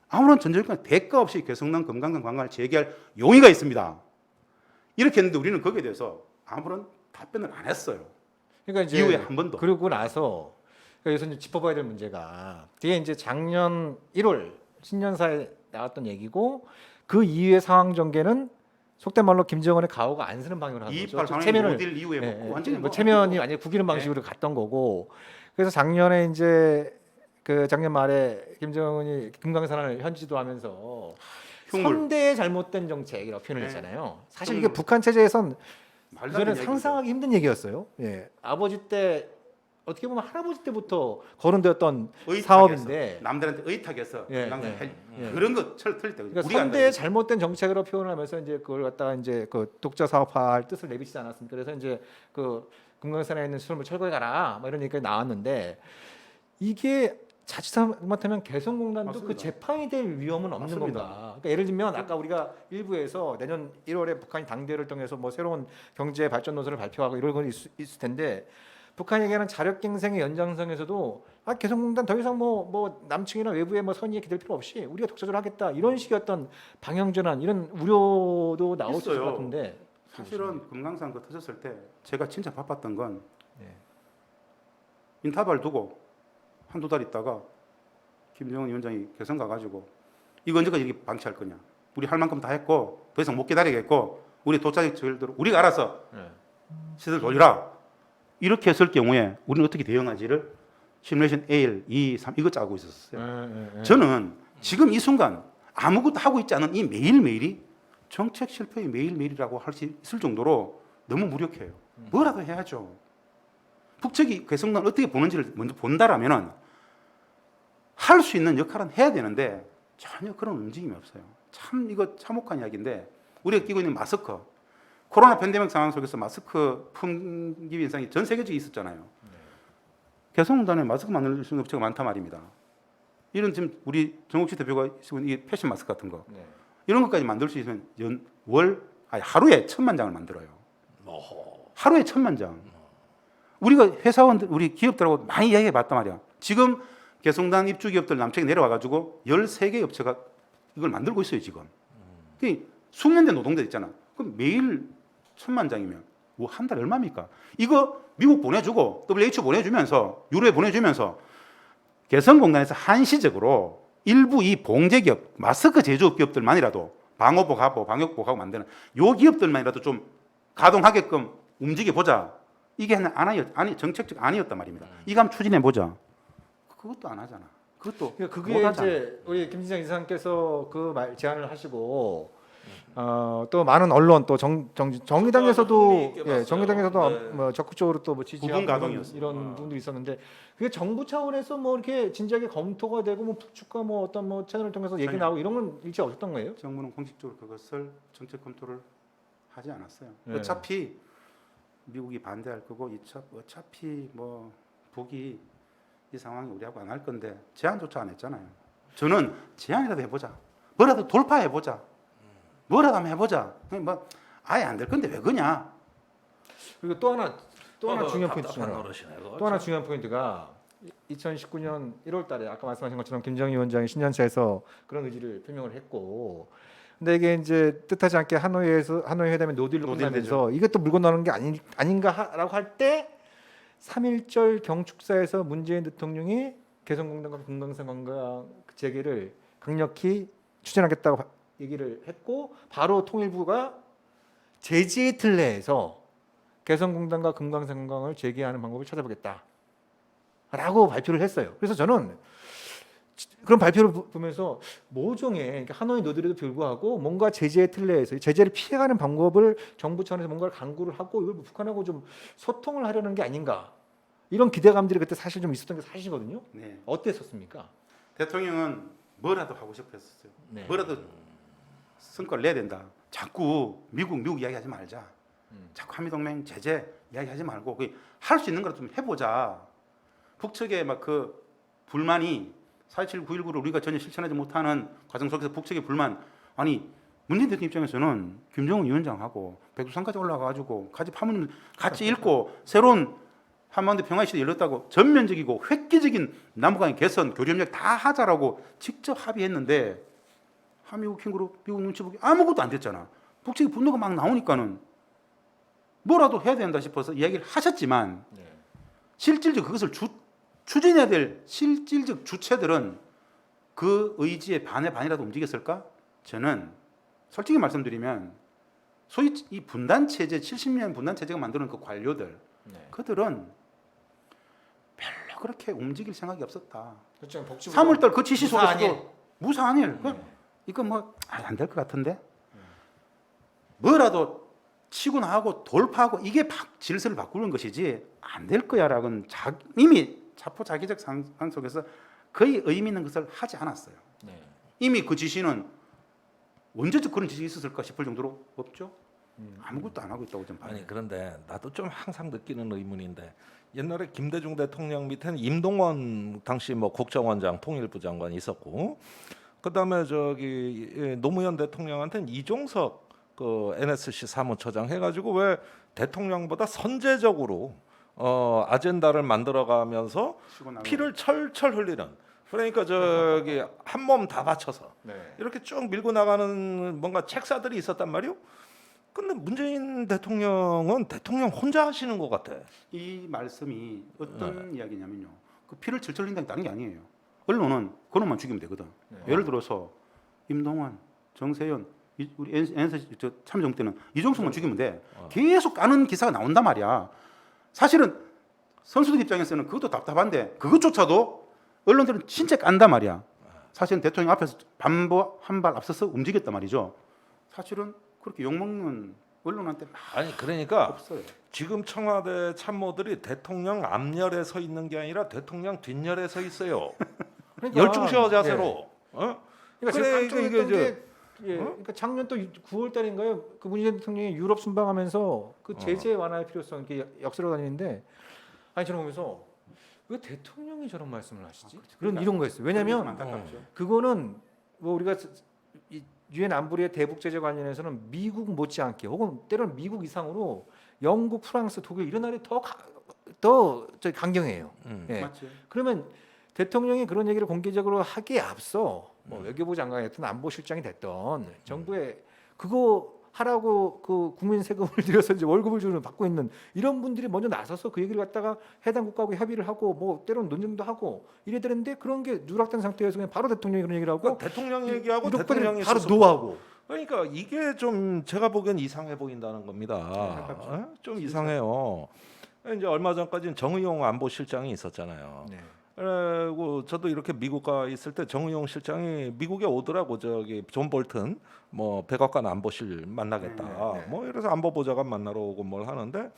[SPEAKER 1] 아무런 전제조건 대가 없이 개성난 금강산 관광을 재개할 용의가 있습니다. 이렇게 했는데 우리는 거기에 대해서 아무런 답변을 안 했어요.
[SPEAKER 2] 그러니까 이제
[SPEAKER 1] 이후에 한 번도.
[SPEAKER 2] 그러고 나서 그러니까 여기서 이제 짚어봐야 될 문제가 뒤에 이제 작년 1월 신년사에 나왔던 얘기고 그 이후의 상황 전개는 속된 말로 김정은의 가오가 안 쓰는 방향으로 한
[SPEAKER 1] 228
[SPEAKER 2] 거죠.
[SPEAKER 1] 방향 모델 이후에
[SPEAKER 2] 예,
[SPEAKER 1] 뭐
[SPEAKER 2] 예.
[SPEAKER 1] 완전히
[SPEAKER 2] 뭐 체면이
[SPEAKER 1] 뭐
[SPEAKER 2] 완전히 구기는 방식으로 갔던 거고 그래서 작년에 이제 그 작년 말에 김정은이 금강산을 현지도하면서
[SPEAKER 1] 흉물.
[SPEAKER 2] 선대의 잘못된 정책이라고 표현을
[SPEAKER 1] 네.
[SPEAKER 2] 했잖아요. 사실
[SPEAKER 1] 흉물.
[SPEAKER 2] 이게 북한 체제에선
[SPEAKER 1] 말도 안
[SPEAKER 2] 그전에
[SPEAKER 1] 되는
[SPEAKER 2] 상상하기 힘든 얘기였어요. 예. 아버지 때 어떻게 보면 할아버지 때부터 거론되었던
[SPEAKER 1] 의탁해서,
[SPEAKER 2] 사업인데
[SPEAKER 1] 남들한테 의탁해서
[SPEAKER 2] 예,
[SPEAKER 1] 금강산
[SPEAKER 2] 예, 예.
[SPEAKER 1] 그런 거 틀릴 때
[SPEAKER 2] 그러니까
[SPEAKER 1] 우리가
[SPEAKER 2] 선대의 잘못된 정책으로 표현을 하면서 이제 그걸 갖다가 이제 그 독자 사업화할 뜻을 내비치지 않았습니까? 그래서 이제 그 금강산에 있는 수돗물 철거해 가라 뭐 이런 얘기가 나왔는데 이게 자칫 잘못하면 개성공단도 그
[SPEAKER 1] 맞습니다.
[SPEAKER 2] 재판이 될 위험은 없는
[SPEAKER 1] 맞습니다.
[SPEAKER 2] 건가? 그러니까 예를 들면 아까 우리가 일부에서 내년 1월에 북한이 당대회를 통해서 뭐 새로운 경제 발전 노선을 발표하고 이런 건 있을 텐데 북한이 얘기하는 자력갱생의 연장선에서도 개성공단 더 이상 뭐 남측이나 외부의 뭐 선의에 기댈 필요 없이 우리가 독자적으로 하겠다 이런 식의 어떤 방향 전환 이런 우려도 나올 수 있을
[SPEAKER 1] 있어요.
[SPEAKER 2] 것 같은데
[SPEAKER 1] 사실은 금강산 그 터졌을 때 제가 진짜 바빴던 건
[SPEAKER 2] 네.
[SPEAKER 1] 인터벌 두고 한두 달 있다가 김정은 위원장이 개성 가가지고 이거 언제까지 이렇게 방치할 거냐? 우리 할 만큼 다 했고 더 이상 못 기다리겠고 우리 도자기 절대로 우리가 알아서
[SPEAKER 2] 네.
[SPEAKER 1] 시설 돌리라. 이렇게 했을 경우에 우리는 어떻게 대응하지를 시뮬레이션 1, 2, 3 이거 짜고 있었어요. 저는 지금 이 순간 아무것도 하고 있지 않은 이 매일매일이 정책 실패의 매일매일이라고 할 수 있을 정도로 너무 무력해요. 뭐라도 해야죠. 북측이 개성난 어떻게 보는지를 먼저 본다라면은 할 수 있는 역할은 해야 되는데 전혀 그런 움직임이 없어요. 참 이거 참혹한 이야기인데 우리가 끼고 있는 마스크 코로나 팬데믹 상황 속에서 마스크 품귀 현상이 전 세계적으로 있었잖아요. 개성공단에 마스크 만들 수 있는 업체가 많단 말입니다. 이런 지금 우리 정옥치 대표가 쓰고 있는 이 패션 마스크 같은 거
[SPEAKER 2] 네.
[SPEAKER 1] 이런 것까지 만들 수 있으면 하루에 1000만 장을 만들어요. 하루에 1000만 장. 우리가 회사원들, 우리 기업들하고 많이 이야기해 봤단 말이야. 지금 개성단 입주 기업들 남측에 내려와 가지고 13개 업체가 이걸 만들고 있어요, 지금. 그 숙련된 노동자 있잖아. 그럼 매일 1000만 장이면 뭐 한 달에 얼마입니까? 이거 미국 보내주고 WHO 보내주면서 유럽에 보내주면서 개성공단에서 한시적으로 일부 이 봉제 기업, 마스크 제조업 기업들만이라도 방호복하고 방역복하고 만드는 요 기업들만이라도 좀 가동하게끔 움직여 보자. 이게 아니 정책적 아니었단 말입니다. 이거 한번 추진해 보자. 그것도 안 하잖아. 그것도
[SPEAKER 2] 그게
[SPEAKER 1] 못 하잖아.
[SPEAKER 2] 이제 우리 김진장 이사장께서 그 말 제안을 하시고 또 많은 언론 또 정의당에서도
[SPEAKER 3] 흥미있게
[SPEAKER 2] 정의당에서도
[SPEAKER 3] 봤어요. 네.
[SPEAKER 2] 뭐 적극적으로 또 뭐 지지하고
[SPEAKER 1] 부분 가동이었어요.
[SPEAKER 2] 이런 부분들이 있었는데 그게 정부 차원에서 뭐 이렇게 진지하게 검토가 되고 뭐 북측과 뭐 어떤 뭐 채널을 통해서 얘기
[SPEAKER 1] 전혀.
[SPEAKER 2] 나오고 이런 건 일체 없었던 거예요?
[SPEAKER 1] 정부는 공식적으로 그것을 정책 검토를 하지 않았어요.
[SPEAKER 2] 네.
[SPEAKER 1] 어차피 미국이 반대할 거고 어차피 뭐 북이 이 상황이 우리하고 안 할 건데 제안조차 안 했잖아요. 저는 제안이라도 해보자. 뭐라도 돌파해보자. 뭐라도 한번 해보자. 뭐 아예 안 될 건데 왜 그냐?
[SPEAKER 2] 그리고 또 하나 중요한 포인트
[SPEAKER 3] 답답한
[SPEAKER 2] 있잖아요.
[SPEAKER 3] 노릇이네, 그거.
[SPEAKER 2] 또 하나 중요한 포인트가 2019년 1월달에 아까 말씀하신 것처럼 김정일 위원장이 신년사에서 그런 의지를 표명을 했고, 근데 이게 이제 뜻하지 않게 하노이 회담의 노딜로 끝나면서 이게 또 물고 나오는 게 아닌가라고 할 때 3.1절 경축사에서 문재인 대통령이 개성공단과 금강산 관광 재개를 강력히 추진하겠다고 얘기를 했고 바로 통일부가 제지의 틀 내에서 개성공단과 금강산 관광을 재개하는 방법을 찾아보겠다라고 발표를 했어요. 그래서 저는 그런 발표를 보면서 모종의 그러니까 하노이 노딜에도 불구하고 뭔가 제재의 틀 내에서 제재를 피해가는 방법을 정부 차원에서 뭔가를 강구를 하고 이걸 북한하고 좀 소통을 하려는 게 아닌가 이런 기대감들이 그때 사실 좀 있었던 게 사실이거든요.
[SPEAKER 1] 네.
[SPEAKER 2] 어땠었습니까?
[SPEAKER 1] 대통령은 뭐라도 하고 싶었어요.
[SPEAKER 2] 네.
[SPEAKER 1] 뭐라도 성과를 내야 된다. 자꾸 미국 이야기하지 말자. 자꾸 한미동맹 제재 이야기하지 말고 할 수 있는 걸 좀 해보자. 북측의 막 그 불만이 4.27, 9.19를 우리가 전혀 실천하지 못하는 과정 속에서 북측의 불만 아니 문재인 대통령 입장에서는 김정은 위원장하고 백두산까지 올라가가지고 같이 파문 같이 읽고 새로운 한반도 평화 시대 열렸다고 전면적이고 획기적인 남북간의 개선, 교류협력 다 하자라고 직접 합의했는데 한미국 캥거루 미국 눈치 보기 아무것도 안 됐잖아. 북측의 분노가 막 나오니까는 뭐라도 해야 된다 싶어서 이야기를 하셨지만 실질적 그것을 추진해야 될 실질적 주체들은 그 의지에 반이라도 움직였을까? 저는 솔직히 말씀드리면 소위 이 분단 체제 70년 분단 체제가 만드는 그 관료들 그들은 별로 그렇게 움직일 생각이 없었다.
[SPEAKER 2] 그렇죠. 복지부
[SPEAKER 1] 3월달 그 지시
[SPEAKER 2] 무사한
[SPEAKER 1] 속에서도 무사한 일. 이거 뭐 안 될 것 같은데 뭐라도 치고 나가고 돌파하고 이게 질서를 바꾸는 것이지 안 될 거야라고는 이미 자포자기적 상상 속에서 거의 의미 있는 것을 하지 않았어요. 이미 그 지시는 언제적 그런 지시가 있었을까 싶을 정도로 없죠. 아무것도 안 하고 있다고 좀 봐요.
[SPEAKER 3] 아니 그런데 나도 좀 항상 느끼는 의문인데 옛날에 김대중 대통령 밑에는 임동원 당시 뭐 국정원장 통일부 장관이 있었고 그다음에 저기 노무현 대통령한테는 이종석 그 NSC 사무처장 해가지고 왜 대통령보다 선제적으로 아젠다를 만들어가면서
[SPEAKER 1] 치고 나가고.
[SPEAKER 3] 피를 철철 흘리는 그러니까 저기 한 몸 다 바쳐서 이렇게 쭉 밀고 나가는 뭔가 책사들이 있었단 말이요. 근데 문재인 대통령은 대통령 혼자 하시는 것 같아.
[SPEAKER 1] 이 말씀이 어떤 이야기냐면요. 그 피를 철철 흘린다는 게 다른 게 아니에요. 언론은 그놈만 죽이면 되거든. 예를 들어서 임동완, 정세현, 우리 NSC 참여정부 때는 이종석만 죽이면 돼. 계속 까는 기사가 나온단 말이야. 사실은 선수들 입장에서는 그것도 답답한데 그것조차도 언론들은 진짜 깐단 말이야. 사실은 대통령 앞에서 한 발 앞서서 움직였단 말이죠. 사실은 그렇게 욕먹는 언론한테 막
[SPEAKER 3] 아니 그러니까
[SPEAKER 1] 없어요.
[SPEAKER 3] 지금 청와대 참모들이 대통령 앞열에 서 있는 게 아니라 대통령 뒷열에 서 있어요.
[SPEAKER 2] 그러니까,
[SPEAKER 3] 열중시어 자세로.
[SPEAKER 2] 그러니까
[SPEAKER 3] 그래,
[SPEAKER 2] 제가
[SPEAKER 3] 이게
[SPEAKER 2] 깜짝 놀랐던
[SPEAKER 3] 이제-
[SPEAKER 2] 게 그러니까 작년 또 9월 달인가요? 그 문재인 대통령이 유럽 순방하면서 그 제재 완화의 필요성 이렇게 역설로 다니는데 아니 저는 보면서 왜 대통령이 저런 말씀을 하시지? 이런 거였어요. 왜냐하면
[SPEAKER 1] 안타깝죠.
[SPEAKER 2] 그거는 뭐 우리가 유엔 안보리의 대북 제재 관련해서는 미국 못지않게 혹은 때로는 미국 이상으로 영국, 프랑스, 독일 이런 나라에 더 강경해요. 예.
[SPEAKER 1] 맞지.
[SPEAKER 2] 그러면 대통령이 그런 얘기를 공개적으로 하기에 앞서 뭐 외교부 장관이 됐든 안보실장이 됐던 정부에 그거 하라고 그 국민 세금을 들여서 이제 월급을 주는 받고 있는 이런 분들이 먼저 나서서 그 얘기를 갖다가 해당 국가하고 협의를 하고 뭐 때로는 논쟁도 하고 이래 되는데 그런 게 누락된 상태에서 그냥 바로 대통령이 그런 얘기를 하고
[SPEAKER 3] 그러니까 대통령 얘기하고
[SPEAKER 2] 유럽
[SPEAKER 3] 대통령이
[SPEAKER 2] 바로
[SPEAKER 3] 스스로-
[SPEAKER 2] 노하고
[SPEAKER 3] 그러니까 이게 좀 제가 보기엔 이상해 보인다는 겁니다. 어? 좀 이상해요. 이제 얼마 전까지는 정의용 안보실장이 있었잖아요.
[SPEAKER 2] 네.
[SPEAKER 3] 그리고 저도 이렇게 미국 가 있을 때 정의용 실장이 미국에 오더라고. 저기 존 볼튼 뭐 백악관 안보실 만나겠다.
[SPEAKER 2] 네.
[SPEAKER 3] 뭐 이래서 안보보좌관 만나러 오고 뭘 하는데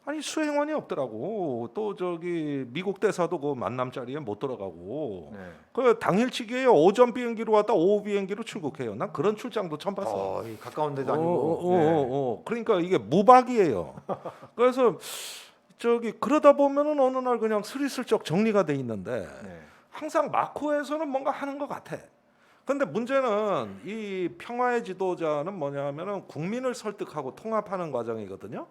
[SPEAKER 3] 아니 수행원이 없더라고. 또 저기 미국 대사도 그 만남 자리에 못 들어가고.
[SPEAKER 2] 네.
[SPEAKER 3] 그 당일치기에 오전 비행기로 왔다 오후 비행기로 출국해요. 난 그런 출장도 처음 봤어.
[SPEAKER 2] 가까운 데도 아니고.
[SPEAKER 3] 그러니까 이게 무박이에요. 그래서 저기 그러다 보면은 어느 날 그냥 스리슬쩍 정리가 돼 있는데
[SPEAKER 2] 네.
[SPEAKER 3] 항상 마크에서는 뭔가 하는 것 같아. 근데 문제는 이 평화의 지도자는 뭐냐면은 국민을 설득하고 통합하는 과정이거든요.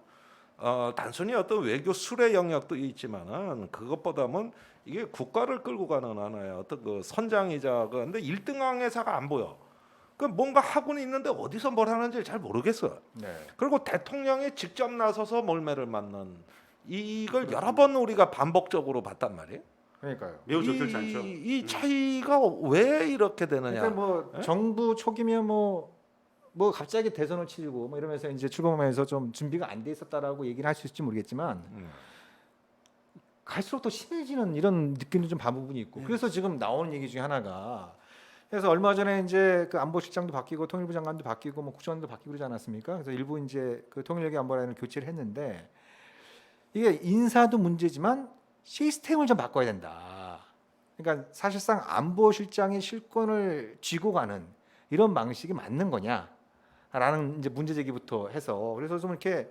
[SPEAKER 3] 단순히 어떤 외교 수레 영역도 있지만은 그것보다는 이게 국가를 끌고 가는 하나의 어떤 그 선장이자 근데 1등 항해사가 안 보여. 그 뭔가 하고는 있는데 어디서 뭘 하는지 잘 모르겠어요.
[SPEAKER 2] 네.
[SPEAKER 3] 그리고 대통령이 직접 나서서 몰매를 맞는 이걸 여러 번 우리가 반복적으로 봤단 말이에요.
[SPEAKER 2] 그러니까요.
[SPEAKER 1] 매우 적절치 않죠.
[SPEAKER 3] 이 차이가 왜 이렇게 되느냐?
[SPEAKER 2] 그러니까 뭐
[SPEAKER 3] 예?
[SPEAKER 2] 정부 초기면 뭐 갑자기 대선을 치르고 뭐 이러면서 이제 출범하면서 좀 준비가 안 돼 있었다라고 얘기를 할 수 있을지 모르겠지만 갈수록 더 심해지는 이런 느낌도 좀 반 부분이 있고 그래서 지금 나오는 얘기 중에 하나가 그래서 얼마 전에 이제 그 안보실장도 바뀌고 통일부 장관도 바뀌고 뭐 국정원도 바뀌고 그러지 않았습니까? 그래서 일부 이제 그 통일외교 안보라인을 교체를 했는데 이게 인사도 문제지만 시스템을 좀 바꿔야 된다. 그러니까 사실상 안보실장이 실권을 쥐고 가는 이런 방식이 맞는 거냐라는 이제 문제 제기부터 해서 그래서 좀 이렇게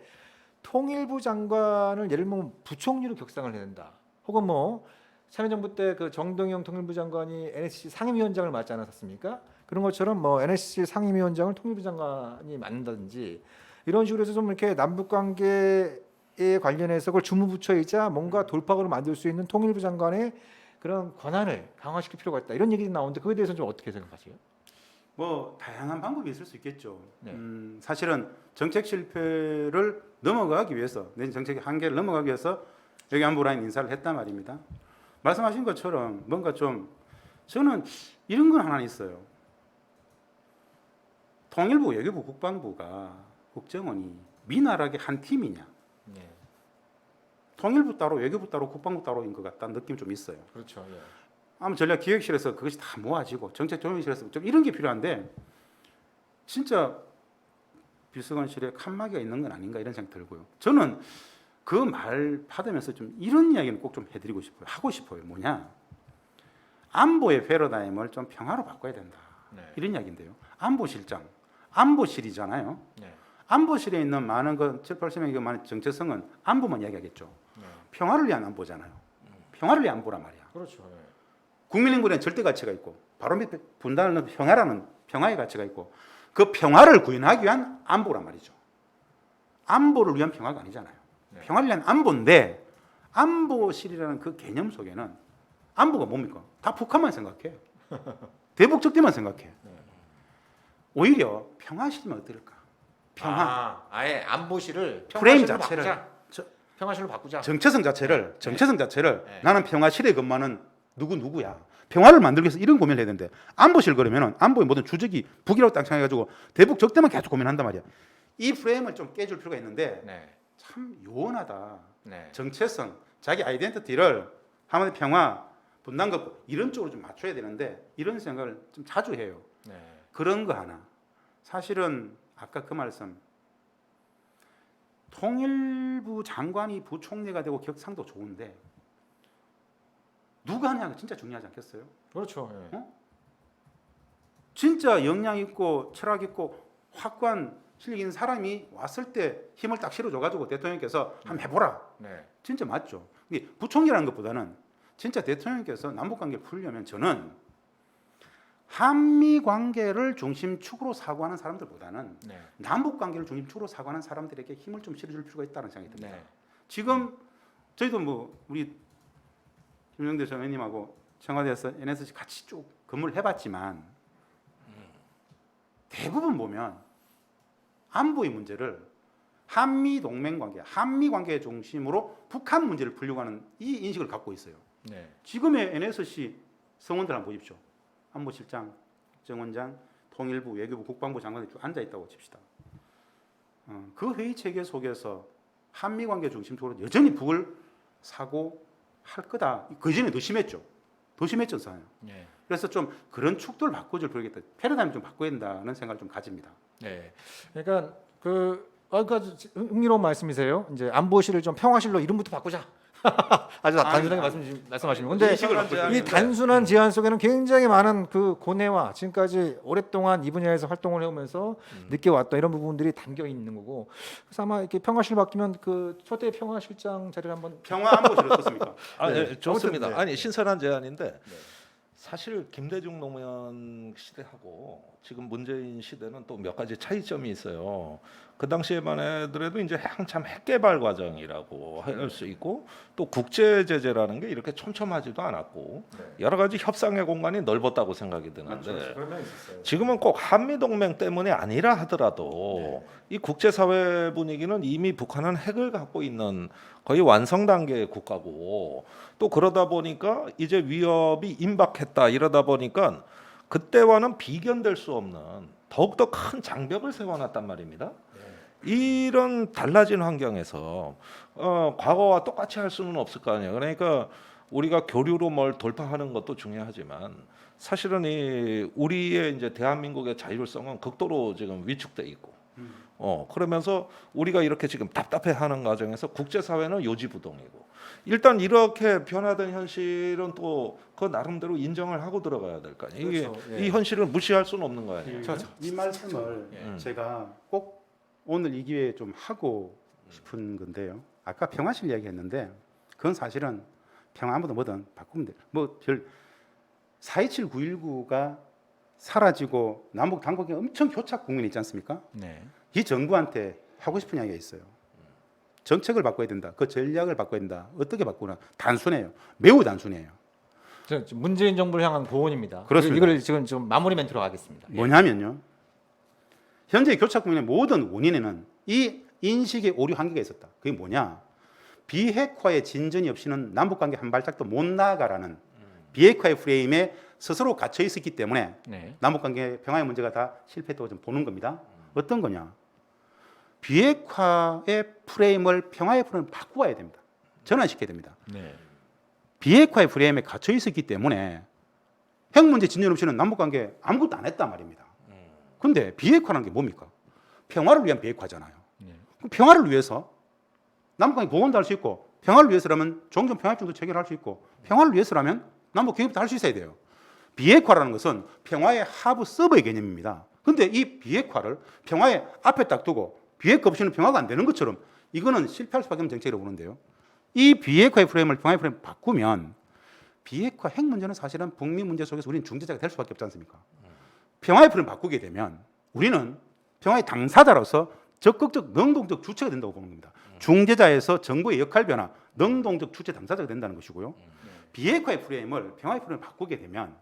[SPEAKER 2] 통일부 장관을 예를 들면 부총리로 격상을 해야 된다. 혹은 뭐 참여정부 때 그 정동영 통일부 장관이 NSC 상임위원장을 맡지 않았습니까? 그런 것처럼 뭐 NSC 상임위원장을 통일부 장관이 맡는다든지 이런 식으로 해서 좀 이렇게 남북 관계 관련해서 그걸 주무부처이자 뭔가 돌파구를 만들 수 있는 통일부 장관의 그런 권한을 강화시킬 필요가 있다. 이런 얘기도 나오는데 그거에 대해서는 좀 어떻게 생각하세요?
[SPEAKER 1] 뭐 다양한 방법이 있을 수 있겠죠.
[SPEAKER 2] 네.
[SPEAKER 1] 사실은 정책 실패를 넘어가기 위해서 내 정책의 한계를 넘어가기 위해서 여기 안보라인 인사를 했단 말입니다. 말씀하신 것처럼 뭔가 좀 저는 이런 건 하나 있어요. 통일부, 외교부, 국방부가 국정원이 미나락의 한 팀이냐?
[SPEAKER 2] 네.
[SPEAKER 1] 통일부 따로, 외교부 따로, 국방부 따로인 것 같다는 느낌이 좀 있어요.
[SPEAKER 2] 그렇죠. 예.
[SPEAKER 1] 아마 전략기획실에서 그것이 다 모아지고 정책조정실에서 좀 이런 게 필요한데 진짜 비서관실에 칸막이가 있는 건 아닌가 이런 생각 들고요. 저는 그 말 받으면서 좀 이런 이야기는 꼭 좀 해드리고 싶어요. 하고 싶어요. 뭐냐? 안보의 패러다임을 좀 평화로 바꿔야 된다.
[SPEAKER 2] 네.
[SPEAKER 1] 이런 이야기인데요. 안보실장, 안보실이잖아요.
[SPEAKER 2] 네.
[SPEAKER 1] 안보실에 있는 많은 그 7, 80명의 그 많은 정체성은 안보만 이야기하겠죠.
[SPEAKER 2] 네.
[SPEAKER 1] 평화를 위한 안보잖아요. 평화를 위한 안보란 말이야.
[SPEAKER 2] 그렇죠. 예.
[SPEAKER 1] 국민인권에는 절대 가치가 있고 바로 밑에 분단을 넣은 평화라는 평화의 가치가 있고 그 평화를 구현하기 위한 안보란 말이죠. 안보를 위한 평화가 아니잖아요.
[SPEAKER 2] 네.
[SPEAKER 1] 평화를 위한 안보인데 안보실이라는 그 개념 속에는 안보가 뭡니까? 다 북한만 생각해. 대북적대만 생각해.
[SPEAKER 2] 네.
[SPEAKER 1] 오히려 평화실이면 어떨까? 평화
[SPEAKER 2] 아예 안보실을
[SPEAKER 1] 프레임
[SPEAKER 2] 평화실로
[SPEAKER 1] 자체를
[SPEAKER 2] 바꾸자. 평화실로 바꾸자.
[SPEAKER 1] 정체성 자체를
[SPEAKER 2] 네.
[SPEAKER 1] 나는 평화실에 근무하는 누구야. 평화를 만들기 위해서 이런 고민을 해야 되는데 안보실 그러면은 안보의 모든 주적이 북이라고 딱 생각해가지고 대북 적대만 계속 고민한단 말이야. 이 프레임을 좀 깨줄 필요가 있는데
[SPEAKER 2] 네.
[SPEAKER 1] 참 요원하다.
[SPEAKER 2] 네.
[SPEAKER 1] 정체성, 자기 아이덴티티를 한마디 평화, 분단급 이런 쪽으로 좀 맞춰야 되는데 이런 생각을 좀 자주 해요.
[SPEAKER 2] 네.
[SPEAKER 1] 그런 거 하나. 사실은 아까 그 말씀 통일부 장관이 부총리가 되고 격상도 좋은데 누가 하냐가 진짜 중요하지 않겠어요?
[SPEAKER 2] 그렇죠. 예.
[SPEAKER 1] 진짜 역량 있고 철학 있고 확고한 실력 있는 사람이 왔을 때 힘을 딱 실어줘가지고 대통령께서 한번 해보라.
[SPEAKER 2] 네.
[SPEAKER 1] 진짜 맞죠. 이게 부총리라는 것보다는 진짜 대통령께서 남북관계를 풀려면 저는 한미 관계를 중심축으로 사고하는 사람들보다는
[SPEAKER 2] 네.
[SPEAKER 1] 남북 관계를 중심축으로 사고하는 사람들에게 힘을 좀 실어줄 필요가 있다는 생각이 듭니다.
[SPEAKER 2] 네.
[SPEAKER 1] 지금 저희도 뭐 우리 김영대 전 의원님하고 청와대에서 NSC 같이 쭉 근무를 해봤지만 대부분 보면 안보의 문제를 한미 동맹 관계, 한미 관계 중심으로 북한 문제를 풀려고 하는 이 인식을 갖고 있어요.
[SPEAKER 2] 네.
[SPEAKER 1] 지금의 NSC 성원들 한번 보십시오. 안보실장, 정원장, 통일부, 외교부, 국방부 장관이 쭉 앉아 있다고 칩시다. 그 회의 체계 속에서 한미 관계 중심적으로 여전히 북을 사고할 거다. 그 전에 더 심했죠. 더 심했잖아요.
[SPEAKER 2] 네.
[SPEAKER 1] 그래서 좀 그런 축도를 바꿔줄 필요가 있다. 패러다임 좀 바꿔야 된다는 생각을 좀 가집니다.
[SPEAKER 2] 네. 그러니까 그러니까 흥미로운 말씀이세요. 이제 안보실을 좀 평화실로 이름부터 바꾸자. 아주 단순하게 말씀하시는 건데
[SPEAKER 1] 인식을 바꿀 필요가
[SPEAKER 2] 이
[SPEAKER 1] 있는데.
[SPEAKER 2] 단순한 제안 속에는 굉장히 많은 그 고뇌와 지금까지 오랫동안 이 분야에서 활동을 해오면서 느껴왔던 이런 부분들이 담겨 있는 거고 그래서 아마 이렇게 평화실 바뀌면 그 초대 평화실장 자리를 한번
[SPEAKER 1] 평화 안보실 어떻습니까?
[SPEAKER 3] 네, 좋습니다.
[SPEAKER 2] 아무튼, 네.
[SPEAKER 3] 아니 신선한 제안인데 사실 김대중 노무현 시대하고 지금 문재인 시대는 또 몇 가지 차이점이 있어요. 그 당시에만 해도 이제 한참 핵개발 과정이라고 할 수 있고 또 국제 제재라는 게 이렇게 촘촘하지도 않았고 여러 가지 협상의 공간이 넓었다고 생각이 드는데 지금은 꼭 한미 동맹 때문이 아니라 하더라도 이 국제 사회 분위기는 이미 북한은 핵을 갖고 있는 거의 완성 단계의 국가고 또 그러다 보니까 이제 위협이 임박했다 이러다 보니까 그때와는 비견될 수 없는 더욱더 큰 장벽을 세워놨단 말입니다. 이런 달라진 환경에서 과거와 똑같이 할 수는 없을 거 아니에요. 그러니까 우리가 교류로 뭘 돌파하는 것도 중요하지만 사실은 이 우리의 이제 대한민국의 자율성은 극도로 지금 위축돼 있고 그러면서 우리가 이렇게 지금 답답해하는 과정에서 국제사회는 요지부동이고 일단 이렇게 변화된 현실은 또 그 나름대로 인정을 하고 들어가야 될 거 아니에요. 이게
[SPEAKER 2] 그렇죠. 예.
[SPEAKER 3] 이 현실을 무시할 수는 없는 거 아니에요.
[SPEAKER 1] 이 말씀을 제가 꼭 오늘 이 기회에 좀 하고 싶은 건데요. 아까 평화실 이야기했는데 그건 사실은 평화 아무도 뭐든 바꾸면 돼. 뭐별 4.27, 9.19가 사라지고 남북 당국이 엄청 교착 국면이 있지 않습니까?
[SPEAKER 2] 네.
[SPEAKER 1] 이 정부한테 하고 싶은 이야기가 있어요. 정책을 바꿔야 된다. 그 전략을 바꿔야 된다. 어떻게 바꾸나? 단순해요. 매우 단순해요.
[SPEAKER 2] 지금 문재인 정부를 향한 고언입니다.
[SPEAKER 1] 그렇습니다.
[SPEAKER 2] 이걸 지금 좀 마무리 멘트로 가겠습니다.
[SPEAKER 1] 뭐냐면요. 현재 교착 국면의 모든 원인에는 이 인식의 오류 한계가 있었다. 그게 뭐냐? 비핵화의 진전이 없이는 남북관계 한 발짝도 못 나아가라는 비핵화의 프레임에 스스로 갇혀 있었기 때문에
[SPEAKER 2] 네.
[SPEAKER 1] 남북관계 평화의 문제가 다 실패했다고 좀 보는 겁니다. 어떤 거냐? 비핵화의 프레임을 평화의 프레임을 바꾸어야 됩니다. 전환시켜야 됩니다.
[SPEAKER 2] 네.
[SPEAKER 1] 비핵화의 프레임에 갇혀 있었기 때문에 핵 문제 진전 없이는 남북관계 아무것도 안 했단 말입니다. 근데 비핵화라는 게 뭡니까? 평화를 위한 비핵화잖아요.
[SPEAKER 2] 네.
[SPEAKER 1] 그럼 평화를 위해서 남북관계 보건도 할 수 있고 평화를 위해서라면 종전 평화협정도 체결할 수 있고 평화를 위해서라면 남북 교섭도 할 수 있어야 돼요. 비핵화라는 것은 평화의 하부 서버의 개념입니다. 근데 이 비핵화를 평화의 앞에 딱 두고 비핵화 없이는 평화가 안 되는 것처럼 이거는 실패할 수밖에 없는 정책이라고 보는데요. 이 비핵화의 프레임을 평화의 프레임을 바꾸면 비핵화 핵 문제는 사실은 북미 문제 속에서 우리는 중재자가 될 수밖에 없지 않습니까? 평화의 프레임을 바꾸게 되면 우리는 평화의 당사자로서 적극적 능동적 주체가 된다고 보는 겁니다. 중재자에서 정부의 역할 변화, 능동적 주체 당사자가 된다는 것이고요. 비핵화의 프레임을 평화의 프레임을 바꾸게 되면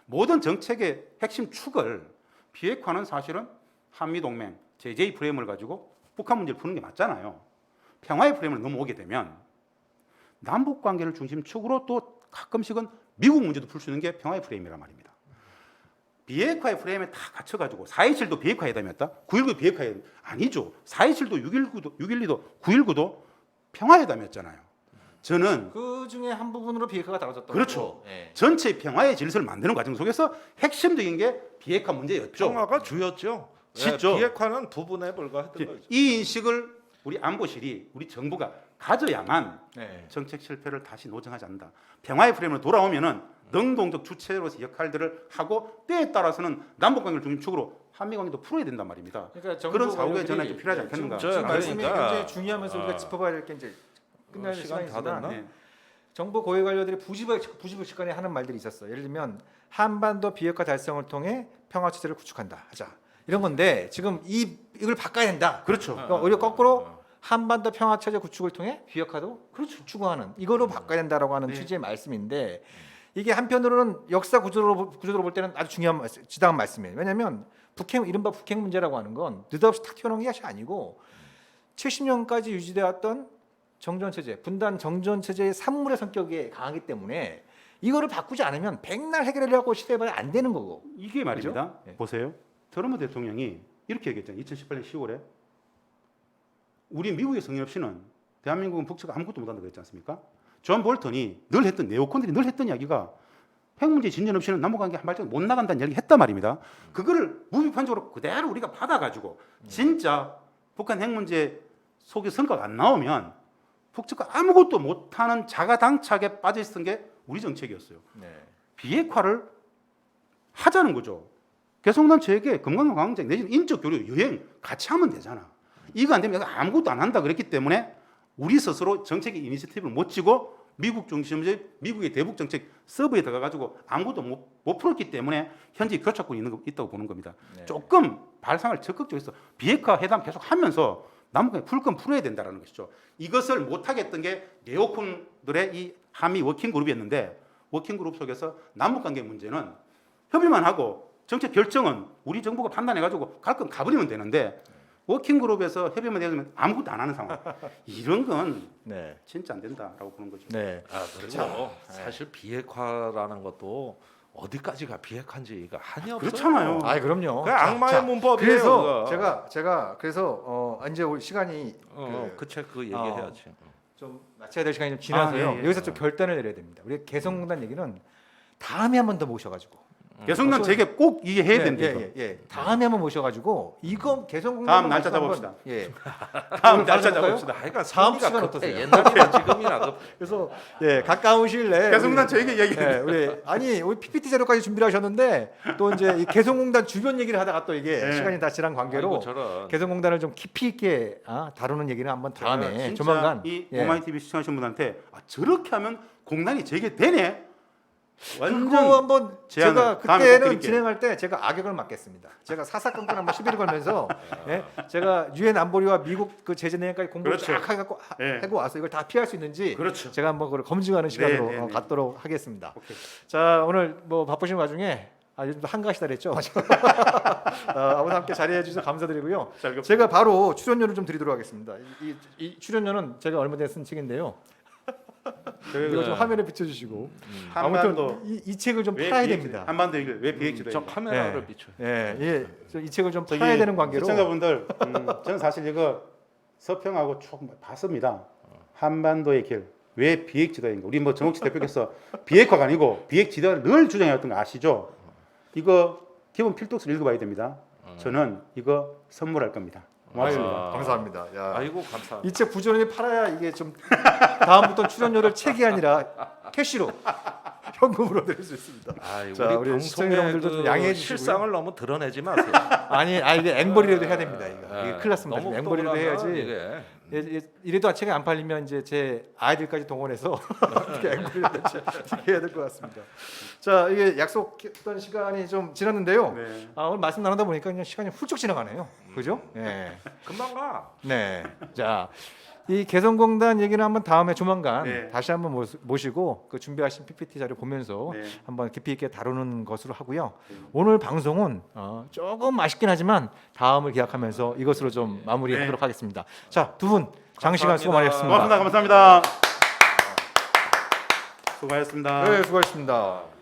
[SPEAKER 1] 모든 정책의 핵심 축을 비핵화는 사실은 한미동맹, 제재의 프레임을 가지고 북한 문제를 푸는 게 맞잖아요. 평화의 프레임을 넘어오게 되면 남북관계를 중심축으로 또 가끔씩은 미국 문제도 풀 수 있는 게 평화의 프레임이란 말입니다. 비핵화의 프레임에 다 갇혀가지고 4.27도 비핵화 회담이었다? 9.19 비핵화 회담 아니죠. 4.27도 6.12도 9.19도 평화 회담이었잖아요. 저는
[SPEAKER 2] 그 중에 한 부분으로 비핵화가 다뤄졌던
[SPEAKER 1] 그렇죠.
[SPEAKER 2] 거고. 네.
[SPEAKER 1] 전체 평화의 질서를 만드는 과정 속에서 핵심적인 게 비핵화 문제였죠.
[SPEAKER 3] 평화가 주였죠.
[SPEAKER 1] 진짜.
[SPEAKER 3] 비핵화는 부분에 불과했던
[SPEAKER 1] 이제
[SPEAKER 3] 거죠.
[SPEAKER 1] 이 인식을 우리 안보실이 우리 정부가 가져야만
[SPEAKER 2] 네.
[SPEAKER 1] 정책 실패를 다시 노정하지 않는다. 평화의 프레임으로 돌아오면은 능동적 주체로서 역할들을 하고 때에 따라서는 남북관계를 중심축으로 한미관계도 풀어야 된단 말입니다.
[SPEAKER 2] 그러니까 정부
[SPEAKER 1] 그런 사고의
[SPEAKER 2] 관료들이-
[SPEAKER 1] 전환이 좀 필요하지 않겠는가?
[SPEAKER 3] 저-
[SPEAKER 2] 지금 말씀이
[SPEAKER 3] 그러니까-
[SPEAKER 2] 굉장히 중요하면서 우리가 짚어봐야 될 게 이제 끝날
[SPEAKER 3] 시간 다
[SPEAKER 2] 시간이지만
[SPEAKER 3] 됐나?
[SPEAKER 1] 네.
[SPEAKER 2] 정부 고위 관료들이 부지불 시간에 하는 말들이 있었어요. 예를 들면 한반도 비핵화 달성을 통해 평화 체제를 구축한다 하자 이런 건데 지금 이걸 바꿔야 된다.
[SPEAKER 1] 그렇죠.
[SPEAKER 2] 그러니까 오히려 거꾸로 한반도 평화 체제 구축을 통해 비핵화도 추구하는 이거로 바꿔야 된다라고 하는
[SPEAKER 1] 네.
[SPEAKER 2] 취지의 말씀인데 이게 한편으로는 역사 구조로 볼 때는 아주 중요한 지당한 말씀이에요. 왜냐하면 이른바 북핵 문제라고 하는 건 느닷없이 탁 튀어나온 게 아니고 70년까지 유지되었던 정전 체제, 분단 정전 체제의 산물의 성격이 강하기 때문에 이거를 바꾸지 않으면 백날 해결하려고 시도해봐야 안 되는 거고.
[SPEAKER 1] 이게 말입니다.
[SPEAKER 2] 그죠? 네.
[SPEAKER 1] 보세요. 트럼프 대통령이 이렇게 얘기했잖아요. 2018년 10월에 우리 미국의 승인 없이는 대한민국은 북측 아무것도 못한다고 그랬지 않습니까? 존 볼턴이 늘 했던 네오콘들이 늘 했던 이야기가 핵 문제 진전 없이는 남북관계 한 발짝 못 나간다는 이야기 했단 말입니다. 그거를 무비판적으로 그대로 우리가 받아가지고 진짜 북한 핵 문제 속에 성과가 안 나오면 북측과 아무것도 못하는 자가당착에 빠져 있었던 게 우리 정책이었어요.
[SPEAKER 2] 네.
[SPEAKER 1] 비핵화를 하자는 거죠. 개성단체에게 금강강장 내지는 인적 교류, 여행 같이 하면 되잖아. 이거 안 되면 아무것도 안 한다 그랬기 때문에 우리 스스로 정책의 이니시티브를 못 쥐고 미국 중심의 미국의 대북 정책 서브에 들어가가지고 아무것도 못 풀었기 때문에 현재 교착권이 있다고 보는 겁니다.
[SPEAKER 2] 네.
[SPEAKER 1] 조금 발상을 적극적으로 해서 비핵화 회담 계속 하면서 남북한테 풀 건 풀어야 된다는 것이죠. 이것을 못하겠던 게 네오콘들의 이 한미 워킹그룹이었는데 워킹그룹 속에서 남북관계 문제는 협의만 하고 정책 결정은 우리 정부가 판단해가지고 갈 건 가버리면 되는데 워킹그룹에서 협의만 되면 아무것도 안 하는 상황. 이런 건
[SPEAKER 2] 네.
[SPEAKER 1] 진짜 안 된다라고 보는 거죠.
[SPEAKER 2] 네.
[SPEAKER 3] 그리고 사실 비핵화라는 것도 어디까지가 비핵화인지가 한이 없어요.
[SPEAKER 1] 그렇잖아요.
[SPEAKER 2] 아, 그럼요.
[SPEAKER 3] 그 악마의 문법이에요.
[SPEAKER 2] 그래서
[SPEAKER 3] 그거.
[SPEAKER 2] 제가 그래서 이제 우리 시간이
[SPEAKER 3] 그 책 그 얘기해야지.
[SPEAKER 2] 좀 마쳐야 될 시간이 좀 지나서요.
[SPEAKER 1] 예, 예.
[SPEAKER 2] 여기서 좀 결단을 내려야 됩니다. 우리 개성공단 얘기는 다음에 한 번 더 모셔가지고.
[SPEAKER 1] 개성난 제게 꼭 이해해야 된다. 이거.
[SPEAKER 2] 예. 다음에 한번 모셔가지고 이거 개성공단
[SPEAKER 1] 다음 날짜 잡읍시다.
[SPEAKER 2] 예.
[SPEAKER 1] 다음
[SPEAKER 2] 날짜
[SPEAKER 1] 날짜 잡읍시다.
[SPEAKER 3] 하여간
[SPEAKER 2] 다음
[SPEAKER 3] 성의가
[SPEAKER 2] 시간
[SPEAKER 3] 급해.
[SPEAKER 2] 어떠세요?
[SPEAKER 3] 옛날이나 지금이나 급.
[SPEAKER 2] 그래서 예 가까운 시일 내에
[SPEAKER 1] 개성난
[SPEAKER 2] 우리-
[SPEAKER 1] 저에게 얘기.
[SPEAKER 2] 예, 우리 PPT 자료까지 준비를 하셨는데 또 이제 이 개성공단 주변 얘기를 하다가 또 이게
[SPEAKER 1] 네.
[SPEAKER 2] 시간이 다 지난 관계로
[SPEAKER 3] 아이고, 저런.
[SPEAKER 2] 개성공단을 좀 깊이 있게 다루는 얘기는 한번 다음에
[SPEAKER 1] 진짜
[SPEAKER 2] 조만간
[SPEAKER 1] 이
[SPEAKER 2] 예.
[SPEAKER 1] 오마이 TV 시청하신 분한테 저렇게 하면 공단이 재개되네.
[SPEAKER 2] 그거
[SPEAKER 1] 완전
[SPEAKER 2] 한번 제가
[SPEAKER 1] 제안을 다음에 꼭
[SPEAKER 2] 그때는
[SPEAKER 1] 드릴게요.
[SPEAKER 2] 진행할 때 제가 악역을 맡겠습니다. 제가 사사건건 한번 시비를 걸면서 예? 제가 유엔 안보리와 미국 그 제재 내용까지 공부를
[SPEAKER 1] 그렇죠.
[SPEAKER 2] 쫙 해갖고
[SPEAKER 1] 예.
[SPEAKER 2] 하고 와서 이걸 다 피할 수 있는지
[SPEAKER 1] 그렇죠.
[SPEAKER 2] 제가 한번 그걸 검증하는 시간으로
[SPEAKER 1] 네, 네.
[SPEAKER 2] 갖도록 하겠습니다.
[SPEAKER 1] 오케이.
[SPEAKER 2] 자 오늘 뭐 바쁘신 와중에 요즘도 한가하시다 그랬죠. 아무튼 함께 자리해 주셔서 감사드리고요. 제가 바로 출연료를 좀 드리도록 하겠습니다. 이 출연료는 제가 얼마 전에 쓴 책인데요. 이거 좀 화면에 비춰주시고
[SPEAKER 1] 한반도
[SPEAKER 2] 아무튼 이 책을 좀
[SPEAKER 1] 왜
[SPEAKER 2] 팔아야
[SPEAKER 1] 비핵-
[SPEAKER 2] 됩니다.
[SPEAKER 1] 한반도 이걸 왜 비핵지도
[SPEAKER 3] 저 카메라를
[SPEAKER 2] 네.
[SPEAKER 3] 비춰.
[SPEAKER 2] 예, 이 책을 좀
[SPEAKER 1] 저기
[SPEAKER 2] 팔아야 되는 관계로
[SPEAKER 1] 시청자분들 저는 사실 이거 서평하고 쭉 봤습니다. 한반도의 길 왜 비핵지도인가? 우리 뭐 정옥치 대표께서 비핵화가 아니고 비핵지도를 늘 주장해왔던 거 아시죠? 이거 기본 필독서를 읽어봐야 됩니다. 저는 이거 선물할 겁니다. 고맙습니다.
[SPEAKER 2] 아유, 감사합니다. 야.
[SPEAKER 3] 아이고 감사합니다.
[SPEAKER 2] 이 책 부지런히 팔아야 이게 좀 다음부터 출연료를 책이 아니라 캐시로 현금으로 드릴 수 있습니다.
[SPEAKER 3] 아,
[SPEAKER 2] 자,
[SPEAKER 3] 우리
[SPEAKER 2] 우리
[SPEAKER 3] 방송의
[SPEAKER 2] 시청자분들도 좀 양해해 주시고요.
[SPEAKER 3] 실상을 너무 드러내지 마세요.
[SPEAKER 2] 아니, 이게 앵벌이라도 해야 됩니다. 이거 큰일 났습니다.
[SPEAKER 3] 너무
[SPEAKER 2] 지금 앵벌이라도 해야지.
[SPEAKER 3] 이게.
[SPEAKER 2] 이래도 책이 안 팔리면 이제 제 아이들까지 동원해서 어떻게 앵벌이라도 해야 될 것 같습니다. 자, 이게 약속했던 시간이 좀 지났는데요.
[SPEAKER 1] 네.
[SPEAKER 2] 오늘 말씀 나누다 보니까 그냥 시간이 훌쩍 지나가네요. 그죠? 네.
[SPEAKER 3] 금방 가.
[SPEAKER 2] 네. 자, 이 개성공단 얘기는 한번 다음에 조만간
[SPEAKER 1] 네.
[SPEAKER 2] 다시 한번 모시고 그 준비하신 PPT 자료 보면서
[SPEAKER 1] 네.
[SPEAKER 2] 한번 깊이 있게 다루는 것으로 하고요. 오늘 방송은 조금 아쉽긴 하지만 다음을 기약하면서 이것으로 좀 마무리하도록 하겠습니다. 자, 두 분 장시간 수고 많이 했습니다.
[SPEAKER 1] 고맙습니다. 감사합니다. 수고하셨습니다.
[SPEAKER 2] 네, 수고하셨습니다.